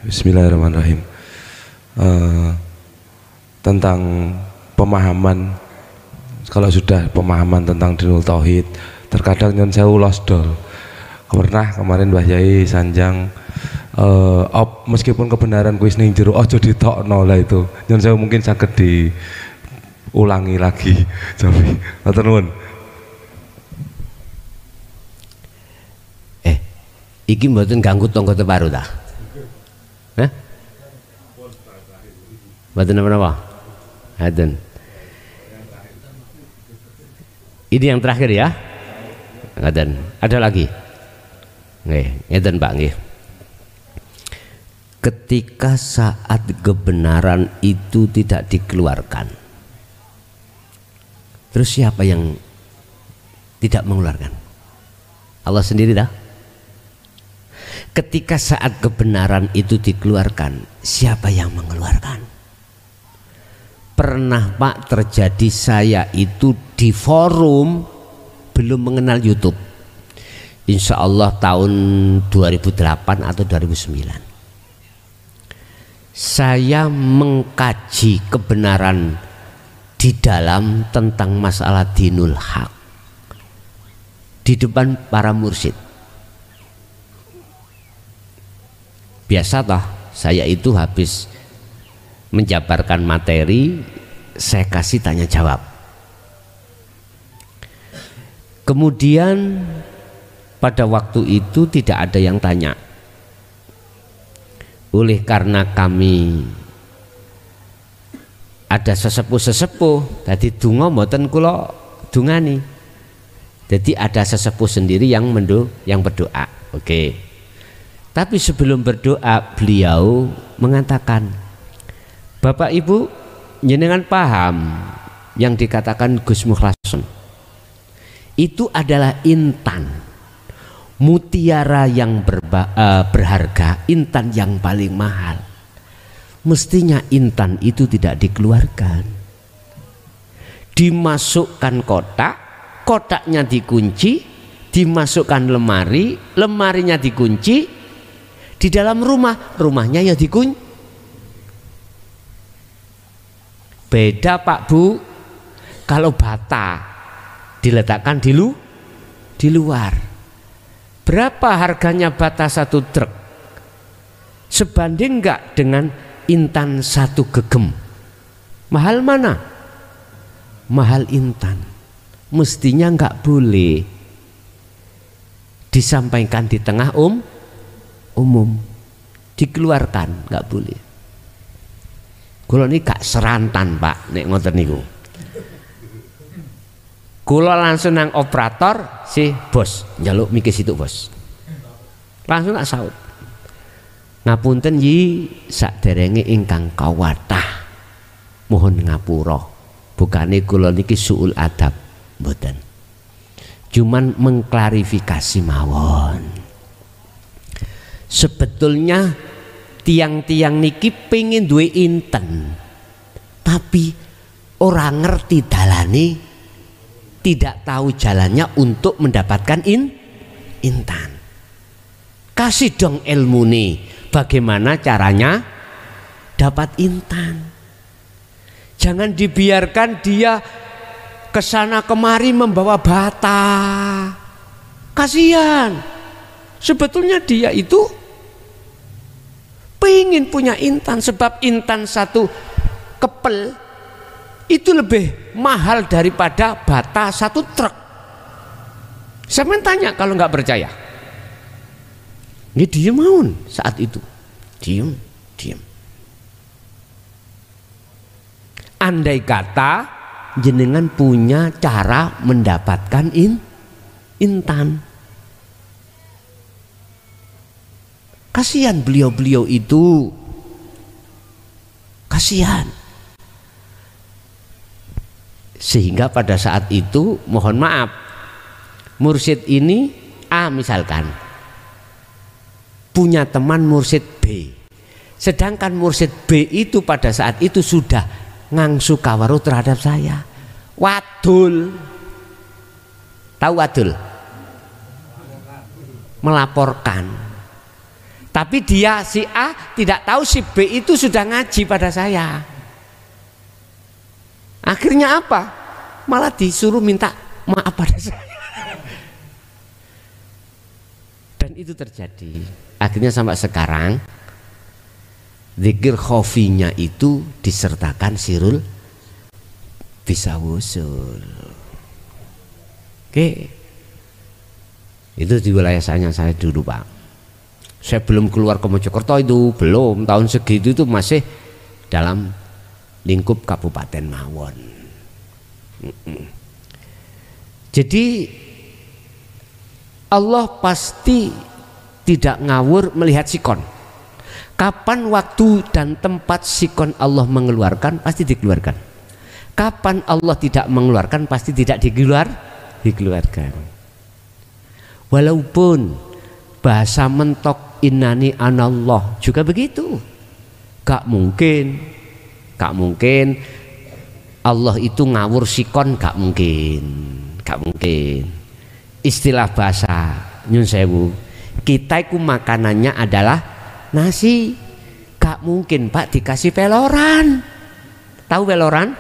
Bismillahirrahmanirrahim. Tentang pemahaman, kalau sudah pemahaman tentang dinul tauhid, terkadang nyon sewu losdol. Pernah kemarin Mbah Yai sanjang meskipun kebenaran kuis ning jero aja ditokno lah itu. Nyon sewu mungkin saged diulangi lagi. Jadi, matur nuwun. Iki mboten ganggu tangga teparu ta? Hah? Mboten napa-napa? Haden. Ini yang terakhir ya. Ngaten. Ada lagi? Nggih, ngeten Pak nggih. Ketika saat kebenaran itu tidak dikeluarkan, terus siapa yang tidak mengeluarkan? Allah sendiri dah. Ketika saat kebenaran itu dikeluarkan, siapa yang mengeluarkan? Pernah Pak terjadi, saya itu di forum belum mengenal YouTube, insya Allah tahun 2008 atau 2009, saya mengkaji kebenaran di dalam tentang masalah dinul haq di depan para mursyid. Biasa toh, saya itu habis menjabarkan materi, saya kasih tanya jawab. Kemudian pada waktu itu tidak ada yang tanya. Oleh karena kami ada sesepuh-sesepuh, tadi donga mboten kula dungani. Jadi ada sesepuh sendiri yang berdoa. Oke. Tapi sebelum berdoa beliau mengatakan, Bapak Ibu, jenengan paham yang dikatakan Gus Mukhlason itu adalah intan, mutiara yang berharga, intan yang paling mahal. Mestinya intan itu tidak dikeluarkan, dimasukkan kotak, kotaknya dikunci, dimasukkan lemari, lemarinya dikunci, di dalam rumah, rumahnya ya dikunci. Beda Pak Bu, kalau bata diletakkan di luar. Berapa harganya bata satu truk? Sebanding enggak dengan intan satu gegem? Mahal mana? Mahal intan. Mestinya enggak boleh disampaikan di tengah umum, dikeluarkan, enggak boleh. Kula ini gak serantan Pak nek ngoten niku. Kula langsung nang operator, si bos njaluk mikir situ bos. Langsung tak saut. Ngapunten yi saderenge ingkang kawathah. Mohon ngapura. Bukane kula niki suul adab mboten. Cuman mengklarifikasi mawon. Sebetulnya tiang-tiang niki pengen duwe inten, tapi orang ngerti dalane, tidak tahu jalannya untuk mendapatkan intan. Kasih dong ilmu nih, bagaimana caranya dapat intan. Jangan dibiarkan dia kesana kemari membawa bata. Kasihan. Sebetulnya dia itu pengen punya intan, sebab intan satu kepel itu lebih mahal daripada bata satu truk. Saya tanya kalau nggak percaya. Ini diem maun saat itu, diem. Andai kata jenengan punya cara mendapatkan intan. Kasihan beliau-beliau itu, kasihan. Sehingga pada saat itu mohon maaf, mursyid ini A misalkan punya teman mursyid B, sedangkan mursyid B itu pada saat itu sudah ngangsu kawaruh terhadap saya. Wadul, tahu wadul? Melaporkan. Tapi dia si A tidak tahu si B itu sudah ngaji pada saya. Akhirnya apa? Malah disuruh minta maaf pada saya. Dan itu terjadi. Akhirnya sampai sekarang zikir khofinya itu disertakan sirul bisa wusul. Oke. Itu di wilayah saya dulu, Pak. Saya belum keluar ke Mojokerto itu, belum. Tahun segitu itu masih dalam lingkup Kabupaten Mawon. Jadi Allah pasti tidak ngawur melihat sikon. Kapan waktu dan tempat sikon Allah mengeluarkan, pasti dikeluarkan. Kapan Allah tidak mengeluarkan, pasti tidak dikeluarkan. Walaupun bahasa mentok innani anallah juga begitu. Gak mungkin Allah itu ngawur sikon, gak mungkin. Istilah bahasa nyun sewu, kita itu makanannya adalah nasi. Gak mungkin Pak dikasih peloran. Tahu peloran?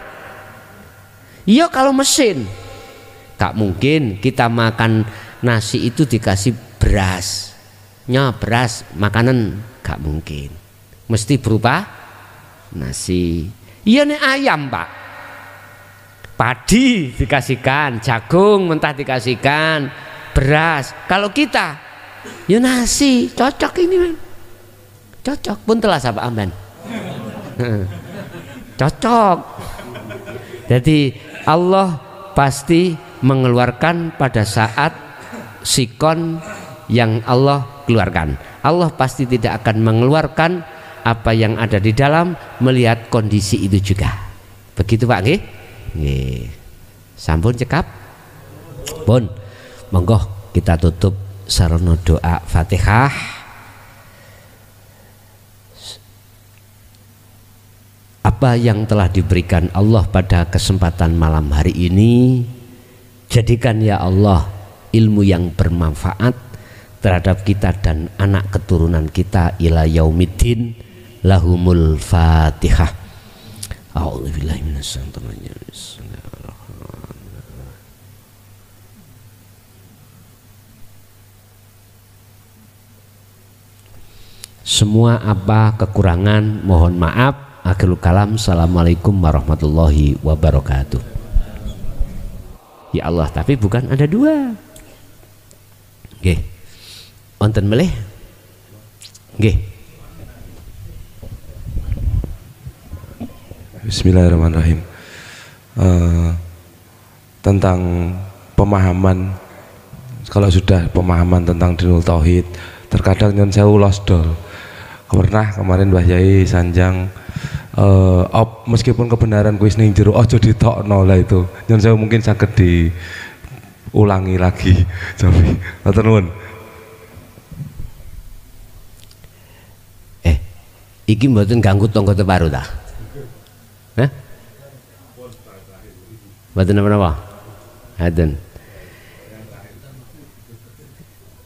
Iya kalau mesin. Gak mungkin kita makan nasi itu dikasih beras. Beras makanan gak mungkin. Mesti berupa nasi. Iya nih ayam Pak. Padi dikasihkan, jagung mentah dikasihkan, beras. Kalau kita ya nasi, cocok ini man. Cocok pun telah sahabat amban. Cocok. Jadi Allah pasti mengeluarkan pada saat sikon yang Allah keluarkan. Allah pasti tidak akan mengeluarkan apa yang ada di dalam melihat kondisi itu juga. Begitu Pak nggih? Nggih. Sampun cekap? Pun. Monggo kita tutup sarana doa Fatihah. Apa yang telah diberikan Allah pada kesempatan malam hari ini, jadikan ya Allah ilmu yang bermanfaat terhadap kita dan anak keturunan kita ila yaumiddin. Lahumul Fatihah. A'udzubillahi minasyaitonir rajim. Semua apa kekurangan mohon maaf. Akhirul kalam. Assalamualaikum warahmatullahi wabarakatuh. Ya Allah, tapi bukan ada dua. Nggih. Wonten melih? Nggih. Bismillahirrahmanirrahim. Tentang pemahaman, kalau sudah pemahaman tentang dinul tauhid, terkadang nyon sewu losdol. Pernah kemarin Mbah Yai Sanjang meskipun kebenaran kuis ning jero aja ditokno lah itu. Nyon sewu mungkin saged diulangi lagi. Jadi matur nuwun. Iki mboten ganggu tangga teparu ta? Hah? Mboten napa-napa. Haden.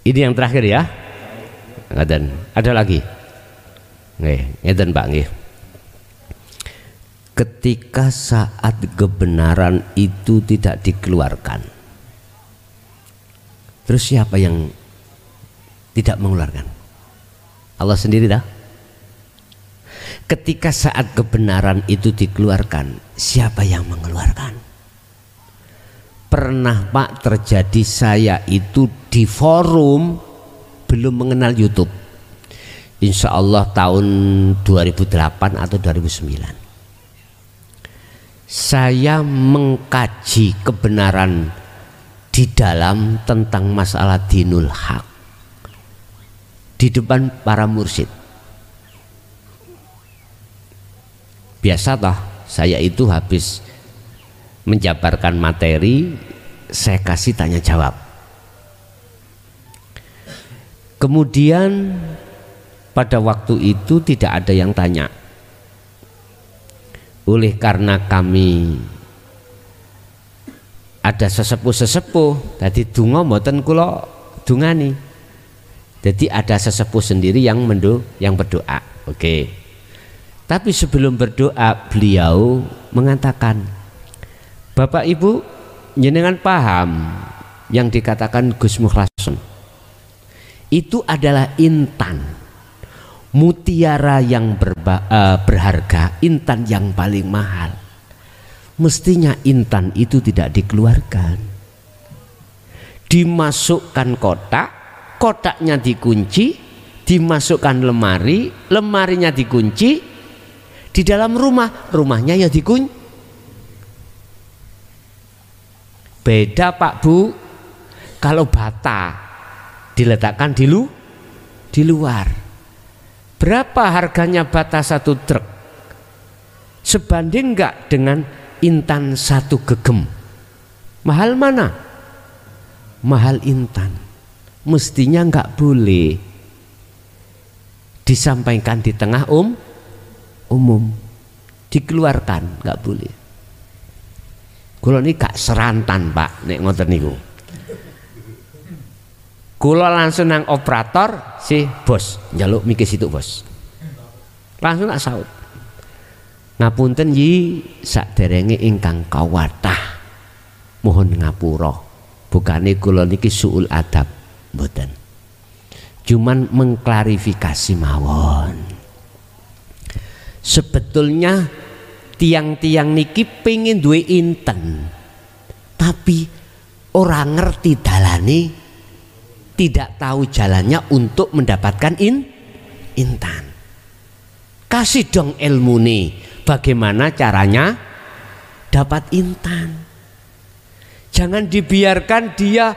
Ini yang terakhir ya. Ngaten. Ada lagi? Nggih, ngeten Pak nggih. Ketika saat kebenaran itu tidak dikeluarkan, terus siapa yang tidak mengeluarkan? Allah sendiri dah. Ketika saat kebenaran itu dikeluarkan, siapa yang mengeluarkan? Pernah Pak terjadi saya itu di forum belum mengenal YouTube. Insya Allah tahun 2008 atau 2009. Saya mengkaji kebenaran di dalam tentang masalah dinul haq di depan para mursyid. Biasa toh, saya itu habis menjabarkan materi, saya kasih tanya jawab. Kemudian pada waktu itu tidak ada yang tanya. Oleh karena kami ada sesepuh-sesepuh, tadi donga mboten kula dungani. Jadi ada sesepuh sendiri yang berdoa. Oke. Tapi sebelum berdoa beliau mengatakan, Bapak Ibu jenengan paham yang dikatakan Gus Mukhlason itu adalah intan, mutiara yang berharga, intan yang paling mahal. Mestinya intan itu tidak dikeluarkan, dimasukkan kotak, kotaknya dikunci, dimasukkan lemari, lemarinya dikunci, di dalam rumah, rumahnya ya dikunci. Beda Pak Bu kalau bata diletakkan di luar. Berapa harganya bata 1 truk? Sebanding enggak dengan intan 1 gegem? Mahal mana? Mahal intan. Mestinya enggak boleh disampaikan di tengah umum, dikeluarkan, enggak boleh. Kula ini gak serantan Pak nek ngoten niku. Kula langsung nang operator, si bos njaluk mikir situ bos. Langsung tak saut. Ngapunten yi saderenge ingkang kawathah. Mohon ngapura. Bukane kula niki suul adab mboten. Cuman mengklarifikasi mawon. Sebetulnya tiang-tiang niki pengen duwe inten. Tapi orang ngerti dalane, tidak tahu jalannya untuk mendapatkan intan. Kasih dong ilmu nih, bagaimana caranya dapat intan. Jangan dibiarkan dia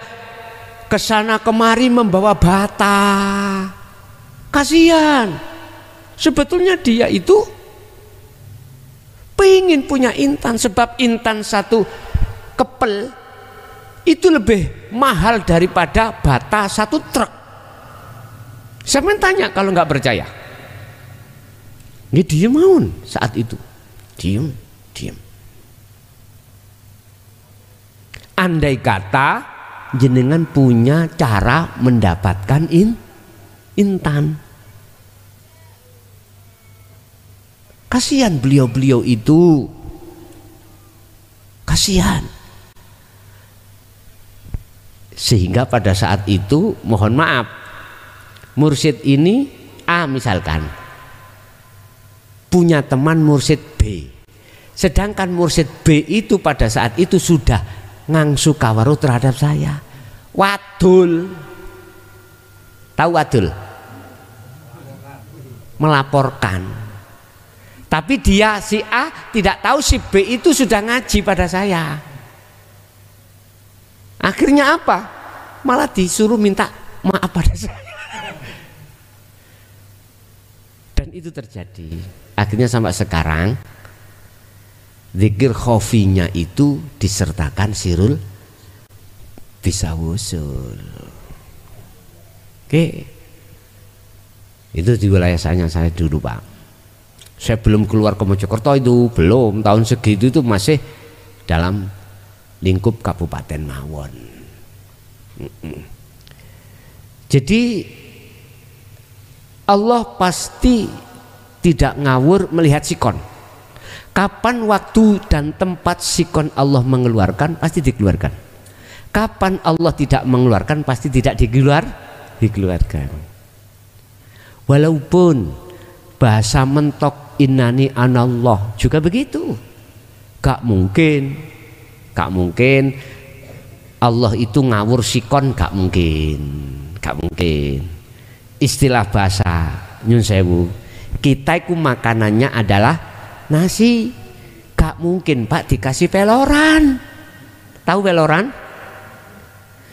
kesana kemari membawa bata. Kasihan. Sebetulnya dia itu pengen punya intan, sebab intan 1 kepel itu lebih mahal daripada bata 1 truk. Saya tanya kalau nggak percaya. Ini diem maun saat itu. Diem. Andai kata jenengan punya cara mendapatkan intan. Kasihan beliau-beliau itu. Kasihan. Sehingga pada saat itu mohon maaf, mursyid ini A misalkan punya teman mursyid B, sedangkan mursyid B itu pada saat itu sudah ngangsu kawaruh terhadap saya. Wadul, tahu wadul? Melaporkan. Tapi dia si A tidak tahu si B itu sudah ngaji pada saya. Akhirnya apa? Malah disuruh minta maaf pada saya. Dan itu terjadi. Akhirnya sampai sekarang zikir khofinya itu disertakan sirul bisa wusul. Oke. Itu di wilayah saya dulu Pak. Saya belum keluar ke Mojokerto itu, belum. Tahun segitu itu masih dalam lingkup Kabupaten Mawon. Jadi Allah pasti tidak ngawur melihat sikon. Kapan waktu dan tempat sikon Allah mengeluarkan, pasti dikeluarkan. Kapan Allah tidak mengeluarkan, pasti tidak dikeluarkan. Walaupun bahasa mentok innani anallah juga begitu. Gak mungkin Allah itu ngawur sikon, gak mungkin. Istilah bahasa nyun sewu, kita itu makanannya adalah nasi. Gak mungkin Pak dikasih peloran. Tahu peloran?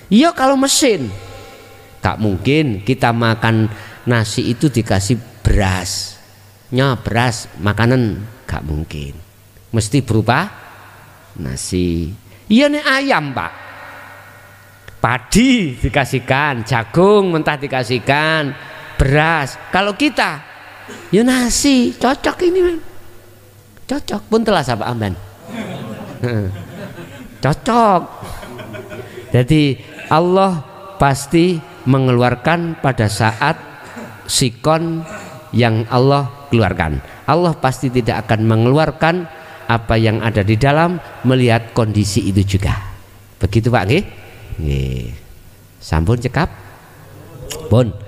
Iya kalau mesin. Gak mungkin kita makan nasi itu dikasih beras. Beras makanan gak mungkin. Mesti berupa nasi. Iya nih ayam Pak, padi dikasihkan, jagung mentah dikasihkan, beras. Kalau kita ya nasi, cocok ini man. Cocok pun telah sahabat amban. Cocok. Jadi Allah pasti mengeluarkan pada saat sikon yang Allah keluarkan. Allah pasti tidak akan mengeluarkan apa yang ada di dalam melihat kondisi itu juga. Begitu Pak nggih? Nggih. Sampun cekap? Pun.